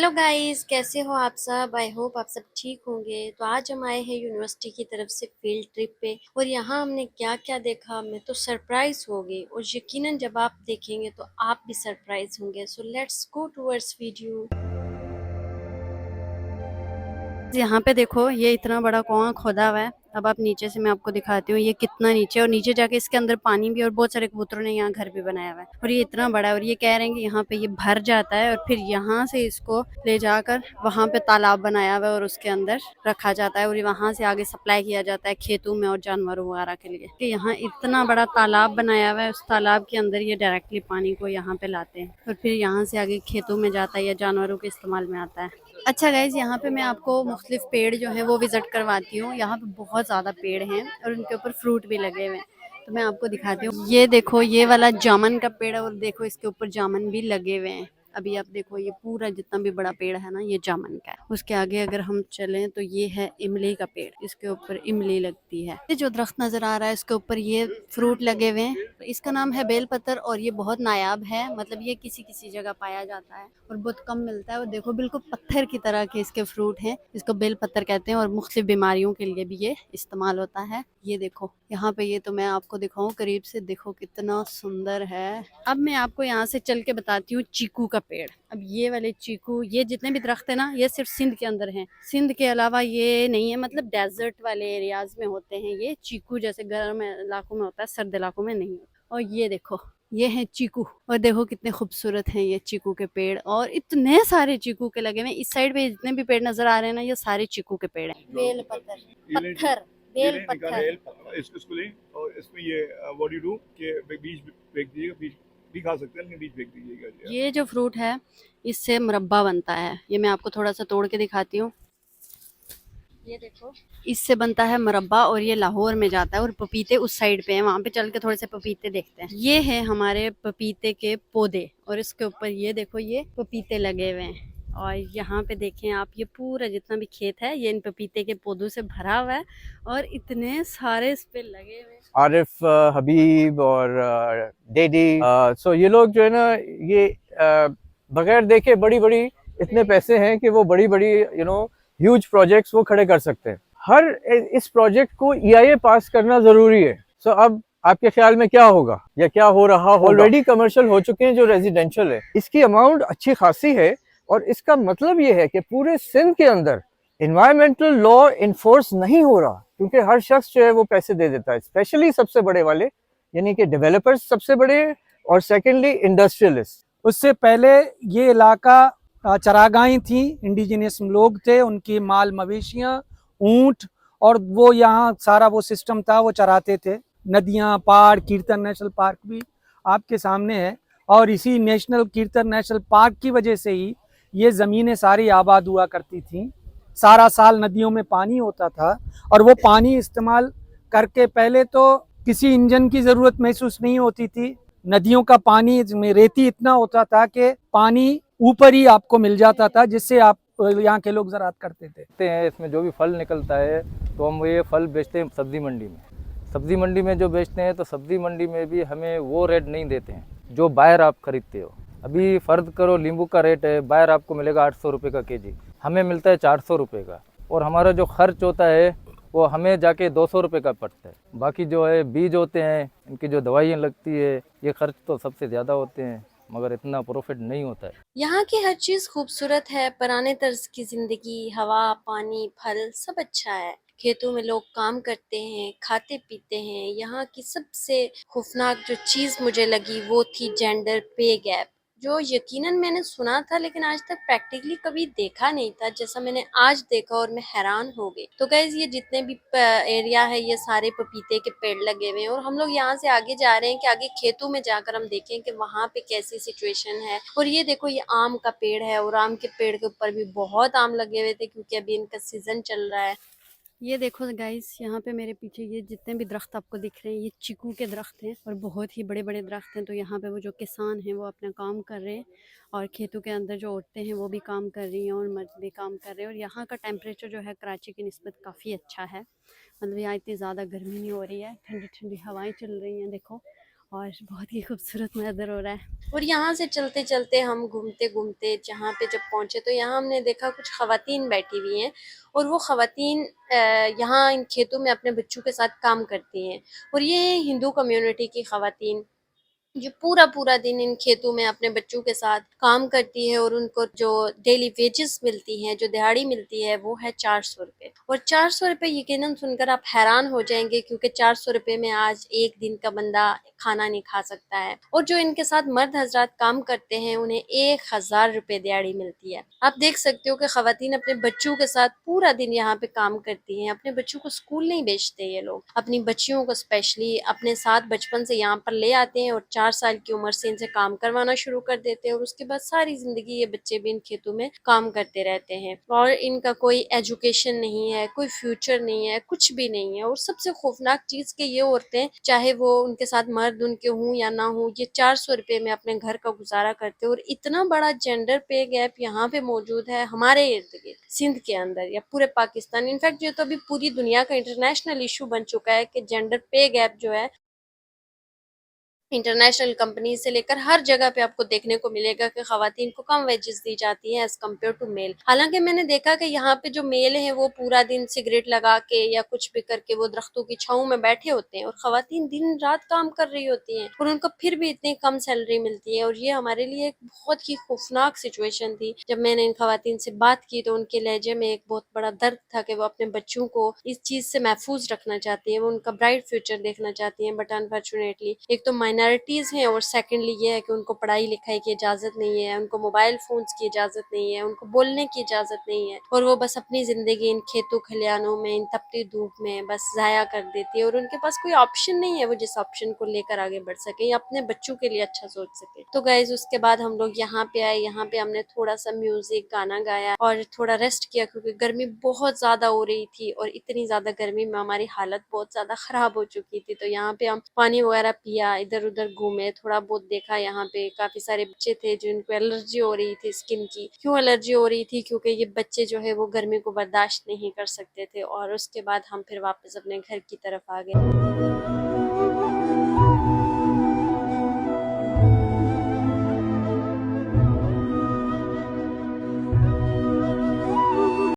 Hello guys, कैसे हो आप सब। आई होप आप सब ठीक होंगे। तो आज हम आए हैं यूनिवर्सिटी की तरफ से फील्ड ट्रिप पे और यहाँ हमने क्या क्या देखा, मैं तो सरप्राइज हो गई और यकीनन जब आप देखेंगे तो आप भी सरप्राइज होंगे। So let's go towards video. यहाँ पे देखो, ये इतना बड़ा कुआं खोदा हुआ है। अब आप नीचे से मैं आपको दिखाती हूँ ये कितना नीचे, और नीचे जाके इसके अंदर पानी भी, और बहुत सारे कबूतरों ने यहाँ घर भी बनाया हुआ है। और ये इतना बड़ा है और ये कह रहे हैं कि यहाँ पे ये भर जाता है और फिर यहाँ से इसको ले जाकर वहाँ पे तालाब बनाया हुआ है और उसके अंदर रखा जाता है और वहाँ से आगे सप्लाई किया जाता है खेतों में और जानवरों वगैरह के लिए। कि यहाँ इतना बड़ा तालाब बनाया हुआ है, उस तालाब के अंदर ये डायरेक्टली पानी को यहाँ पे लाते हैं और फिर यहाँ से आगे खेतों में जाता है या जानवरों के इस्तेमाल में आता है। अच्छा गाइज, यहाँ पे मैं आपको मुख्तलिफ पेड़ जो है वो विजिट करवाती हूँ। यहाँ पे बहुत ज़्यादा पेड़ हैं और उनके ऊपर फ्रूट भी लगे हुए हैं, तो मैं आपको दिखाती हूँ। ये देखो, ये वाला जामुन का पेड़ है और देखो इसके ऊपर जामुन भी लगे हुए हैं। अभी आप देखो, ये पूरा जितना भी बड़ा पेड़ है ना, ये जामुन का है। उसके आगे अगर हम चलें तो ये है इमली का पेड़, इसके ऊपर इमली लगती है। ये जो दरख्त नजर आ रहा है इसके ऊपर ये फ्रूट लगे हुए हैं, इसका नाम है बेलपत्र और ये बहुत नायाब है। मतलब ये किसी किसी जगह पाया जाता है और बहुत कम मिलता है। और देखो, बिल्कुल पत्थर की तरह के इसके फ्रूट हैं, इसको बेल पत्थर कहते हैं और मुख्तलिफ बीमारियों के लिए भी ये इस्तेमाल होता है। ये देखो यहाँ पे, ये तो मैं आपको दिखाऊं करीब से, देखो कितना सुंदर है। अब मैं आपको यहाँ से चल के बताती हूँ चीकू का पेड़। अब ये वाले चीकू, ये जितने भी दरख्त है ना, ये सिर्फ सिंध के अंदर हैं। सिंध के अलावा ये नहीं है, मतलब डेजर्ट वाले एरियाज में होते हैं ये चीकू, जैसे गर्म इलाकों में होता है, सर्द इलाकों में नहीं। और ये देखो, ये है चीकू और देखो कितने खूबसूरत हैं ये चीकू के पेड़, और इतने सारे चीकू के लगे हुए। इस साइड पे जितने भी पेड़ नजर आ रहे हैं ना, ये सारे चीकू के पेड़ हैं। बेल पत्थर, पत्थर, बेल पत्थर। इसको लें और इसमें ये व्हाट यू डू कि बीज फेंक दीजिएगा, बीज भी खा सकते हैं लेकिन बीज फेंक दीजिएगा। ये जो फ्रूट है इससे मुरब्बा बनता है। ये मैं आपको थोड़ा सा तोड़ के दिखाती हूँ। ये देखो, इससे बनता है मुरब्बा और ये लाहौर में जाता है। और पपीते उस साइड पे हैं, वहां पे चल के थोड़े से पपीते देखते हैं। ये है हमारे पपीते के पौधे और इसके ऊपर ये देखो, ये पपीते लगे हुए हैं। और यहाँ पे देखें आप, ये पूरा जितना भी खेत है ये इन पपीते के पौधों से भरा हुआ है और इतने सारे इस पे लगे हुए हैं। आरिफ, हबीब और डेडी, सो ये लोग जो है ना, ये बगैर देखे बड़ी बड़ी इतने पैसे हैं कि वो बड़ी बड़ी ह्यूज प्रोजेक्ट्स वो खड़े कर सकते हैं। हर इस प्रोजेक्ट को EIA पास करना जरूरी है। सो अब आपके ख्याल में क्या होगा या क्या हो रहा होगा? ऑलरेडी कमर्शियल हो चुके हैं जो रेजिडेंशियल है, इसकी अमाउंट अच्छी खासी है। और इसका मतलब ये है कि पूरे सिंध के अंदर इन्वायरमेंटल लॉ इन्फोर्स नहीं हो रहा, क्योंकि हर शख्स जो है वो पैसे दे देता है, स्पेशली सबसे बड़े वाले यानी कि डेवलपर्स सबसे बड़े, और सेकेंडली इंडस्ट्रियलिस्ट। उससे पहले ये इलाका चरागाहें थी, इंडिजिनियस लोग थे, उनकी माल मवेशियां, ऊंट, और वो यहाँ सारा वो सिस्टम था, वो चराते थे। नदियां, पहाड़, कीर्तन नेशनल पार्क भी आपके सामने है। और इसी नेशनल कीर्तन नेशनल पार्क की वजह से ही ये ज़मीनें सारी आबाद हुआ करती थी। सारा साल नदियों में पानी होता था और वो पानी इस्तेमाल करके पहले तो किसी इंजन की ज़रूरत महसूस नहीं होती थी। नदियों का पानी में रेती इतना होता था कि पानी ऊपर ही आपको मिल जाता था, जिससे आप यहाँ के लोग ज़राअत करते थे। इसमें जो भी फल निकलता है तो हम ये फल बेचते हैं सब्जी मंडी में। सब्जी मंडी में जो बेचते हैं तो सब्जी मंडी में भी हमें वो रेट नहीं देते हैं जो बाहर आप खरीदते हो। अभी फर्ज करो नींबू का रेट है, बाहर आपको मिलेगा 800 रुपये का केजी, हमें मिलता है 400 रुपये का। और हमारा जो खर्च होता है वो हमें जाके 200 रुपये का पड़ता है। बाकी जो है बीज होते हैं, इनकी जो दवाइयाँ लगती है, ये खर्च तो सबसे ज़्यादा होते हैं, मगर इतना प्रॉफिट नहीं होता है। यहाँ की हर चीज खूबसूरत है, पुराने तर्ज की जिंदगी, हवा, पानी, फल सब अच्छा है। खेतों में लोग काम करते हैं, खाते पीते हैं। यहाँ की सबसे खौफनाक जो चीज मुझे लगी वो थी जेंडर पे गैप, जो यकीनन मैंने सुना था लेकिन आज तक प्रैक्टिकली कभी देखा नहीं था, जैसा मैंने आज देखा और मैं हैरान हो गई। तो गाइज, ये जितने भी एरिया है ये सारे पपीते के पेड़ लगे हुए हैं और हम लोग यहाँ से आगे जा रहे हैं कि आगे खेतों में जाकर हम देखें कि वहाँ पे कैसी सिचुएशन है। और ये देखो, ये आम का पेड़ है और आम के पेड़ के ऊपर भी बहुत आम लगे हुए थे क्योंकि अभी इनका सीजन चल रहा है। ये देखो गाइस, यहाँ पे मेरे पीछे ये जितने भी दरख्त आपको दिख रहे हैं ये चीकू के दरख्त हैं और बहुत ही बड़े बड़े दरख्त हैं। तो यहाँ पे वो जो किसान हैं वो अपना काम कर रहे हैं और खेतों के अंदर जो औरतें हैं वो भी काम कर रही हैं और मर्द भी काम कर रहे हैं। और यहाँ का टेम्परेचर जो है कराची की निस्बत काफ़ी अच्छा है, मतलब यहाँ इतनी ज़्यादा गर्मी नहीं हो रही है, ठंडी ठंडी हवाएं चल रही हैं देखो। और बहुत ही खूबसूरत मंजर हो रहा है। और यहाँ से चलते चलते हम घूमते घूमते जहाँ पे जब पहुँचे तो यहाँ हमने देखा कुछ ख़वातीन बैठी हुई हैं और वो ख़वातीन यहाँ इन खेतों में अपने बच्चों के साथ काम करती हैं। और ये हिंदू कम्युनिटी की ख़वातीन जो पूरा पूरा दिन इन खेतों में अपने बच्चों के साथ काम करती है और उनको जो डेली वेजेस मिलती हैं, जो दिहाड़ी मिलती है, वो है 400 रुपये। और 400 रुपये यकीनन सुनकर आप हैरान हो जाएंगे क्योंकि 400 रुपये में आज एक दिन का बंदा खाना नहीं खा सकता है। और जो इनके साथ मर्द हजरात काम करते हैं उन्हें 1000 रुपये दिहाड़ी मिलती है। आप देख सकते हो कि खवातीन अपने बच्चों के साथ पूरा दिन यहाँ पे काम करती हैं। अपने बच्चों को स्कूल नहीं भेजते ये लोग, अपनी बच्चियों को स्पेशली अपने साथ बचपन से यहाँ पर ले आते हैं और 4 साल की उम्र से इनसे काम करवाना शुरू कर देते हैं और उसके बाद सारी जिंदगी ये बच्चे भी इन खेतों में काम करते रहते हैं। और इनका कोई एजुकेशन नहीं है, कोई फ्यूचर नहीं है, कुछ भी नहीं है। और सबसे खौफनाक चीज कि ये औरतें, चाहे वो उनके साथ मर्द उनके हों या ना हो, ये 400 रुपये में अपने घर का गुजारा करते हैं। और इतना बड़ा जेंडर पे गैप यहाँ पे मौजूद है हमारे इर्द गिर्द, सिंध के अंदर या पूरे पाकिस्तान। इनफैक्ट ये तो अभी पूरी दुनिया का इंटरनेशनल इशू बन चुका है कि जेंडर पे गैप जो है इंटरनेशनल कंपनी से लेकर हर जगह पे आपको देखने को मिलेगा कि खवातीन को कम वेजेस दी जाती हैं एज कम्पेयर टू मेल। हालांकि मैंने देखा कि यहाँ पे जो मेल हैं वो पूरा दिन सिगरेट लगा के या कुछ भी करके वो दरख्तों की छांव में बैठे होते हैं और खवातीन दिन रात काम कर रही होती हैं और उनको फिर भी इतनी कम सैलरी मिलती है। और ये हमारे लिए एक बहुत ही खौफनाक सिचुएशन थी। जब मैंने इन खवातीन से बात की तो उनके लहजे में एक बहुत बड़ा दर्द था कि वो अपने बच्चों को इस चीज से महफूज रखना चाहती है, वो उनका ब्राइट फ्यूचर देखना चाहती है। बट अनफॉर्चुनेटली एक तो माइनॉरिटीज हैं और सेकेंडली ये है कि उनको पढ़ाई लिखाई की इजाजत नहीं है, उनको मोबाइल फोन्स की इजाजत नहीं है, उनको बोलने की इजाजत नहीं है और वो बस अपनी जिंदगी इन खेतों खलियानों में, इन तपती धूप में बस जाया कर देती है। और उनके पास कोई ऑप्शन नहीं है वो जिस ऑप्शन को लेकर आगे बढ़ सके या अपने बच्चों के लिए अच्छा सोच सके। तो गाइज उसके बाद हम लोग यहाँ पे आए, यहाँ पे हमने थोड़ा सा म्यूजिक गाना गाया और थोड़ा रेस्ट किया क्योंकि गर्मी बहुत ज्यादा हो रही थी और इतनी ज्यादा गर्मी में हमारी हालत बहुत ज्यादा खराब हो चुकी थी। तो यहाँ पे हम पानी वगैरह पिया, इधर उधर घूमे, थोड़ा बहुत देखा। यहाँ पे काफी सारे बच्चे थे जिनको एलर्जी हो रही थी स्किन की। क्यों एलर्जी हो रही थी? क्योंकि ये बच्चे जो है वो गर्मी को बर्दाश्त नहीं कर सकते थे। और उसके बाद हम फिर वापस अपने घर की तरफ आ गए।